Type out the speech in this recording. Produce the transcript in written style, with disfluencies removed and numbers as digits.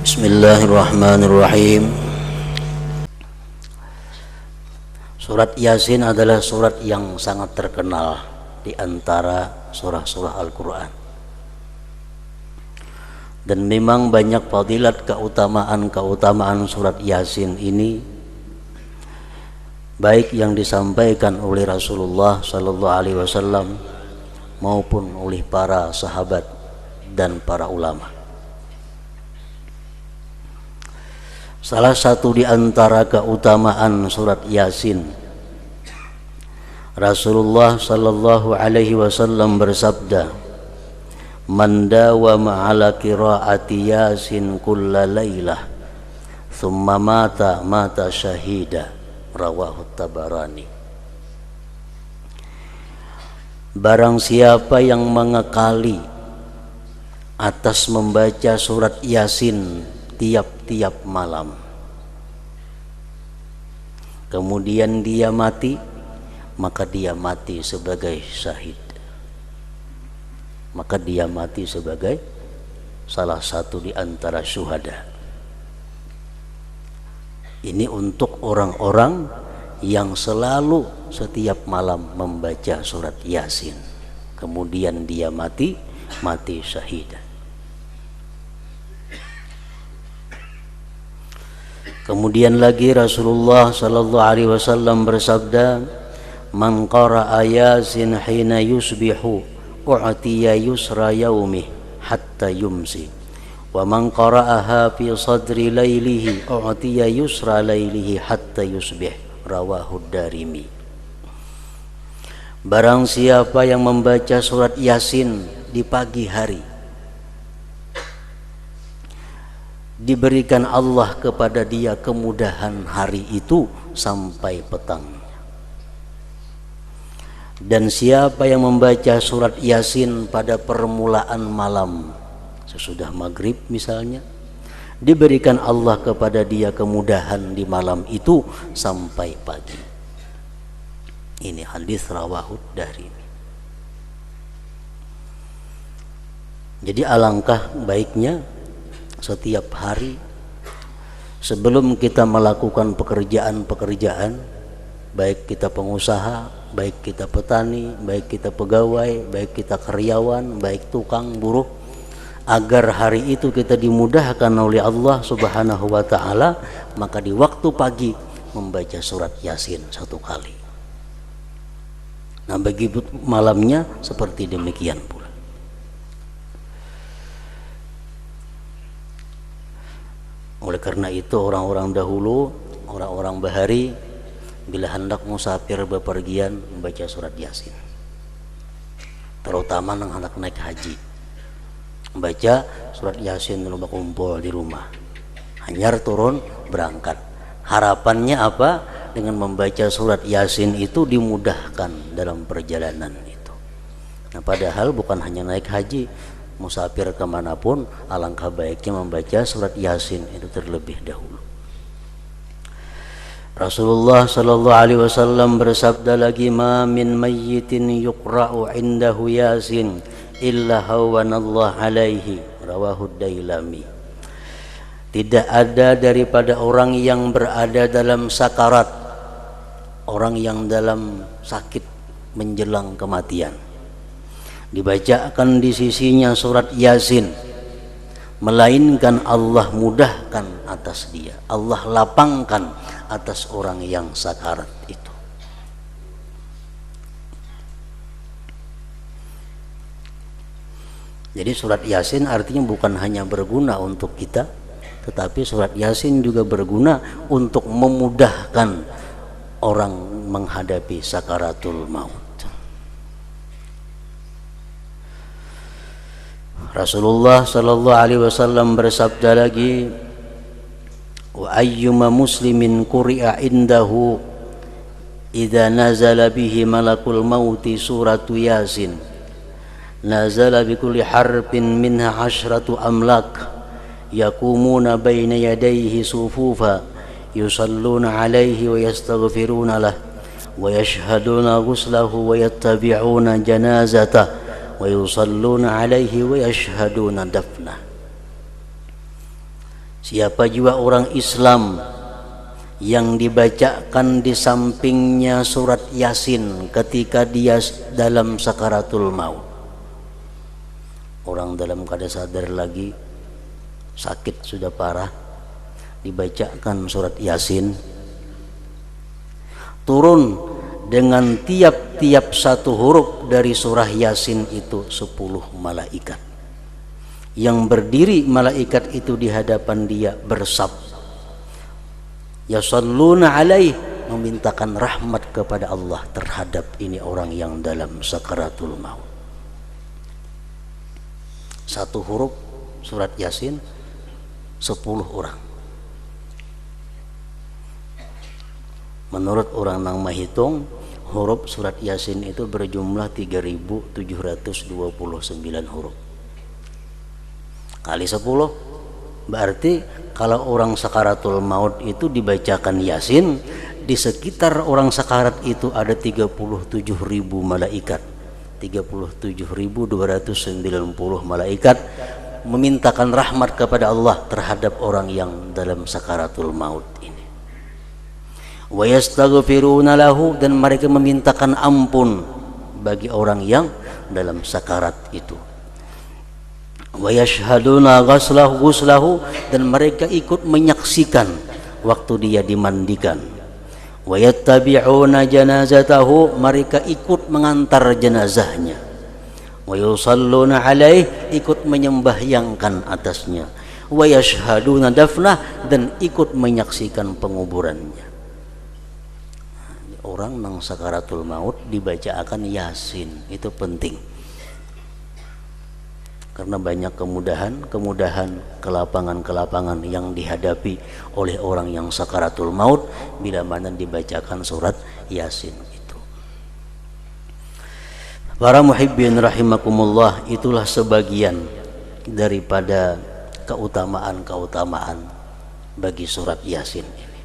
Bismillahirrahmanirrahim. Surat Yasin adalah surat yang sangat terkenal di antara surah-surah Al-Quran. Dan memang banyak fadilat keutamaan surat Yasin ini, baik yang disampaikan oleh Rasulullah sallallahu alaihi wasallam maupun oleh para sahabat dan para ulama. Salah satu di antara keutamaan surat Yasin, Rasulullah sallallahu alaihi wasallam bersabda, "Man dawama ala qiraati Yasin kulla lailah, thumma mata syahida." Rawahu Tabarani. Barang siapa yang mengekali atas membaca surat Yasin tiap-tiap malam, kemudian dia mati, maka dia mati sebagai syahid. Maka dia mati sebagai salah satu di antara syuhada. Ini untuk orang-orang yang selalu setiap malam membaca surat Yasin, kemudian dia mati syahid. Kemudian lagi Rasulullah sallallahu alaihi wasallam bersabda, "Man qara'a Yasin hina yusbihu u'tiya yusra yaumih hatta yumsi, wa man qara'aha fi sadri lailihi u'tiya yusra lailihi hatta yusbih." Rawahu Darimi. Barang siapa yang membaca surat Yasin di pagi hari, diberikan Allah kepada dia kemudahan hari itu sampai petang. Dan siapa yang membaca surat Yasin pada permulaan malam, sesudah maghrib misalnya, diberikan Allah kepada dia kemudahan di malam itu sampai pagi. Ini hadis rawahu Darimi. Jadi alangkah baiknya setiap hari sebelum kita melakukan pekerjaan-pekerjaan, baik kita pengusaha, baik kita petani, baik kita pegawai, baik kita karyawan, baik tukang, buruh, agar hari itu kita dimudahkan oleh Allah Subhanahu wa ta'ala, maka di waktu pagi membaca surat Yasin satu kali. Nah, bagi malamnya seperti demikian pula. Oleh karena itu orang-orang dahulu, orang-orang bahari, bila hendak musafir bepergian membaca surat Yasin, terutama anak naik haji, membaca surat Yasin dulu kumpul di rumah, hanyar turun berangkat. Harapannya apa? Dengan membaca surat Yasin itu dimudahkan dalam perjalanan itu. Nah, padahal bukan hanya naik haji, musafir kemanapun alangkah baiknya membaca surat Yasin itu terlebih dahulu. Rasulullah sallallahu alaihi wasallam bersabda lagi, "Ma min mayyitin yuqra'u indahu Yasin illa hawanallahu alaihi." Rawahu Dailami. Tidak ada daripada orang yang berada dalam sakarat, orang yang dalam sakit menjelang kematian, dibacakan di sisinya surat Yasin, melainkan Allah mudahkan atas dia, Allah lapangkan atas orang yang sakarat itu. Jadi surat Yasin artinya bukan hanya berguna untuk kita, tetapi surat Yasin juga berguna untuk memudahkan orang menghadapi sakaratul maut. Rasulullah sallallahu alaihi wasallam bersabda lagi, "Wa ayyuma muslimin quri'a indahu idza nazala bihi malakul mauti suratu Yasin, nazala bi kulli harfin minha 'ashratu amlak yakumuna baina yadayhi sufufa yusalluna alaihi wa yastaghfiruna lah wa yashhaduna ghuslahu wa yattabi'una janazatah wa yusalluna alaihi wa yashhaduna dafnah." Siapa juga orang Islam yang dibacakan di sampingnya surat Yasin ketika dia dalam sakaratul maut, orang dalam keadaan sadar lagi, sakit sudah parah, dibacakan surat Yasin, turun dengan tiap-tiap satu huruf dari surah Yasin itu 10 malaikat yang berdiri, malaikat itu di hadapan dia bersab, yasalluna alaih, memintakan rahmat kepada Allah terhadap ini orang yang dalam sakaratul maut. Satu huruf surat Yasin 10 orang. Menurut orang nang menghitung, huruf surat Yasin itu berjumlah 3.729 huruf. Kali 10 berarti kalau orang sakaratul maut itu dibacakan Yasin, di sekitar orang sakarat itu ada 37.000 malaikat, 37.290 malaikat memintakan rahmat kepada Allah terhadap orang yang dalam sakaratul maut ini. Wa yastaghfiruna lahu, dan mereka memintakan ampun bagi orang yang dalam sakarat itu. Wa yashhaduna ghuslahu, dan mereka ikut menyaksikan waktu dia dimandikan. Wa yattabi'una janazatahu, mereka ikut mengantar jenazahnya. Wa yusalluna alaih, ikut menyembahyangkan atasnya. Wa yashhaduna dafnah, dan ikut menyaksikan penguburannya. Orang nang sakaratul maut dibacakan Yasin, itu penting. Karena banyak kemudahan, kelapangan yang dihadapi oleh orang yang sakaratul maut bila mana dibacakan surat Yasin itu. Para muhibbin rahimakumullah, itulah sebagian daripada keutamaan bagi surat Yasin ini.